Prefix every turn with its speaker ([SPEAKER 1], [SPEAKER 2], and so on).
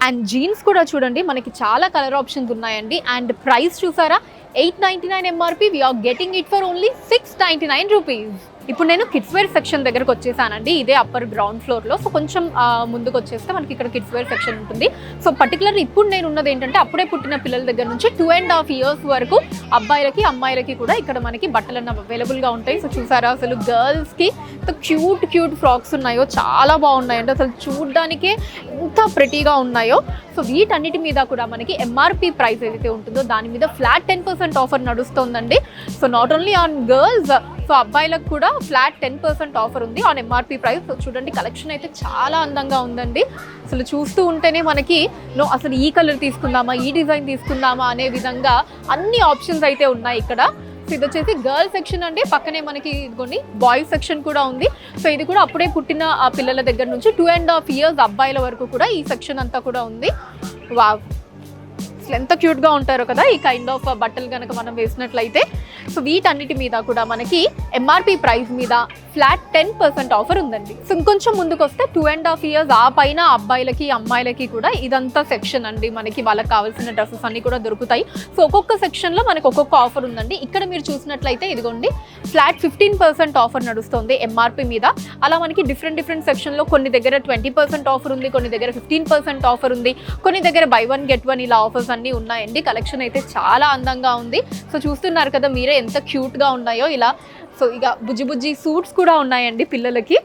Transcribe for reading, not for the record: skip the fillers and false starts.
[SPEAKER 1] And jeans కూడా చూడండి మనకి చాలా కలర్ ఆప్షన్స్ ఉన్నాయండి. అండ్ ప్రైస్ చూసారా, 899 MRP, we're getting it for only 699 rupees. ఇప్పుడు నేను కిడ్స్ వేర్ సెక్షన్ దగ్గరకు వచ్చేసానండి. ఇదే అప్పర్ గ్రౌండ్ ఫ్లోర్లో. సో కొంచెం ముందుకు వచ్చేస్తే మనకి ఇక్కడ కిడ్స్ వేర్ సెక్షన్ ఉంటుంది. సో పర్టికులర్ ఇప్పుడు నేను ఉన్నది ఏంటంటే అప్పుడే పుట్టిన పిల్లల దగ్గర నుంచి 2.5 years వరకు అబ్బాయిలకి అమ్మాయిలకి కూడా ఇక్కడ మనకి బట్టలు అన్న అవైలబుల్గా ఉంటాయి. సో చూసారా అసలు గర్ల్స్కి ఎంత క్యూట్ ఫ్రాక్స్ ఉన్నాయో, చాలా బాగున్నాయండి. అసలు చూడడానికే ఎంత ప్రెటీగా ఉన్నాయో. సో వీటన్నిటి మీద కూడా మనకి ఎంఆర్పి ప్రైస్ ఏదైతే ఉంటుందో దాని మీద ఫ్లాట్ 10% ఆఫర్ నడుస్తుందండి. So not only on girls, so అబ్బాయిలకు కూడా ఫ్లాట్ 10% ఆఫర్ ఉంది ఆన్ ఎంఆర్పి ప్రైస్. సో చూడండి కలెక్షన్ అయితే చాలా అందంగా ఉందండి. అసలు చూస్తూ ఉంటేనే మనకి అసలు ఈ కలర్ తీసుకుందామా, ఈ డిజైన్ తీసుకుందామా అనే విధంగా అన్ని ఆప్షన్స్ అయితే ఉన్నాయి ఇక్కడ. సో ఇది వచ్చేసి గర్ల్ సెక్షన్ అండి. పక్కనే మనకి ఇదిగోండి బాయ్స్ సెక్షన్ కూడా ఉంది. సో ఇది కూడా అప్పుడే పుట్టిన ఆ పిల్లల దగ్గర నుంచి 2.5 years అబ్బాయిల వరకు కూడా ఈ సెక్షన్ అంతా కూడా ఉంది. వావ్, అసలు ఎంత క్యూట్గా ఉంటారో కదా ఈ కైండ్ ఆఫ్ బట్టలు కనుక మనం వేసినట్లయితే. సో వీటన్నిటి మీద కూడా మనకి ఎంఆర్పి ప్రైస్ మీద ఫ్లాట్ 10% ఆఫర్ ఉందండి. సో ఇంకొంచెం ముందుకు వస్తే 2.5 years ఆ పైన అబ్బాయిలకి అమ్మాయిలకి కూడా ఇదంతా సెక్షన్ అండి. మనకి వాళ్ళకి కావాల్సిన డ్రెస్సెస్ అన్ని కూడా దొరుకుతాయి. సో ఒక్కొక్క సెక్షన్లో మనకి ఒక్కొక్క ఆఫర్ ఉందండి. ఇక్కడ మీరు చూసినట్లయితే ఇదిగోండి ఫ్లాట్ 15% ఆఫర్ నడుస్తుంది ఎంఆర్పి మీద. అలా మనకి డిఫరెంట్ సెక్షన్లో కొన్ని దగ్గర 20% ఆఫర్ ఉంది, కొన్ని దగ్గర 15% ఆఫర్ ఉంది, కొన్ని దగ్గర బై 1 get 1 ఇలా ఆఫర్స్ అన్నీ ఉన్నాయండి. కలెక్షన్ అయితే చాలా అందంగా ఉంది. సో చూస్తున్నారు కదా మీరే ఎంత క్యూట్గా ఉన్నాయో ఇలా. సో ఇక బుజ్జి సూట్స్ కూడా ఉన్నాయండి పిల్లలకి.